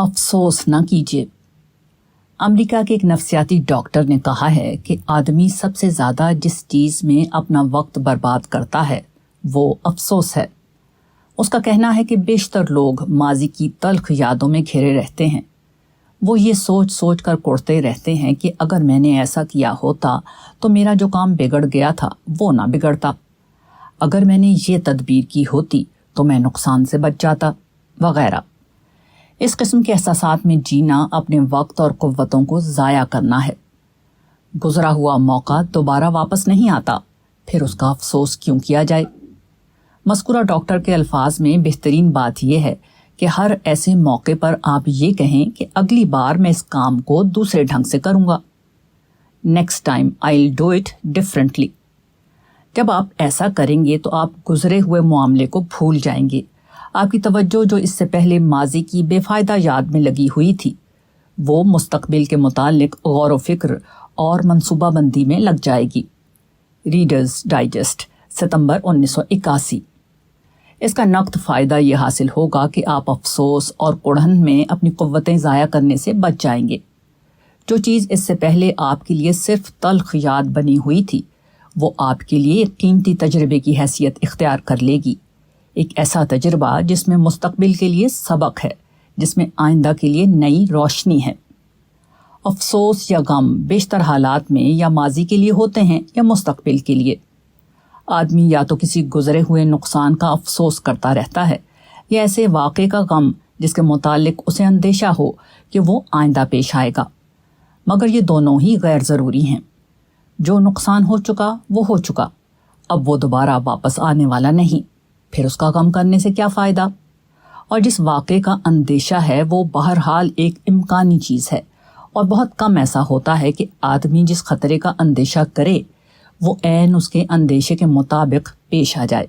افسوس نہ کیجیے۔ امریکہ کے ایک نفسیاتی ڈاکٹر نے کہا ہے کہ آدمی سب سے زیادہ جس چیز میں اپنا وقت برباد کرتا ہے وہ افسوس ہے۔ اس کا کہنا ہے کہ بیشتر لوگ ماضی کی تلخ یادوں میں گھرے رہتے ہیں۔ وہ یہ سوچ سوچ کر کوڑتے رہتے ہیں کہ اگر میں نے ایسا کیا ہوتا تو میرا جو کام بگڑ گیا تھا وہ نہ بگڑتا، اگر میں نے یہ تدبیر کی ہوتی تو میں نقصان سے بچ جاتا، وغیرہ۔ اس قسم کے احساسات میں جینا اپنے وقت اور قوتوں کو ضائع کرنا ہے۔ گزرا ہوا موقع دوبارہ واپس نہیں آتا، پھر اس کا افسوس کیوں کیا جائے؟ مذکورہ ڈاکٹر کے الفاظ میں بہترین بات یہ ہے کہ ہر ایسے موقع پر آپ یہ کہیں کہ اگلی بار میں اس کام کو دوسرے ڈھنگ سے کروں گا۔ Next time I will do it differently. جب آپ ایسا کریں گے تو آپ گزرے ہوئے معاملے کو بھول جائیں گے۔ آپ کی توجہ جو اس سے پہلے ماضی کی بے فائدہ یاد میں لگی ہوئی تھی وہ مستقبل کے متعلق غور و فکر اور منصوبہ بندی میں لگ جائے گی۔ ریڈرز ڈائجسٹ، ستمبر 1981۔ اس کا نقد فائدہ یہ حاصل ہوگا کہ آپ افسوس اور کڑھن میں اپنی قوتیں ضائع کرنے سے بچ جائیں گے۔ جو چیز اس سے پہلے آپ کے لیے صرف تلخ یاد بنی ہوئی تھی وہ آپ کے لیے ایک قیمتی تجربے کی حیثیت اختیار کر لے گی، ایک ایسا تجربہ جس میں مستقبل کے لیے سبق ہے، جس میں آئندہ کے لیے نئی روشنی ہے۔ افسوس یا غم بیشتر حالات میں یا ماضی کے لیے ہوتے ہیں یا مستقبل کے لیے۔ آدمی یا تو کسی گزرے ہوئے نقصان کا افسوس کرتا رہتا ہے یا ایسے واقعے کا غم جس کے متعلق اسے اندیشہ ہو کہ وہ آئندہ پیش آئے گا، مگر یہ دونوں ہی غیر ضروری ہیں۔ جو نقصان ہو چکا وہ ہو چکا، اب وہ دوبارہ واپس آنے والا نہیں، پھر اس کا غم کرنے سے کیا فائدہ؟ اور جس واقعے کا اندیشہ ہے وہ بہرحال ایک امکانی چیز ہے، اور بہت کم ایسا ہوتا ہے کہ آدمی جس خطرے کا اندیشہ کرے وہ عین اس کے اندیشے کے مطابق پیش آ جائے۔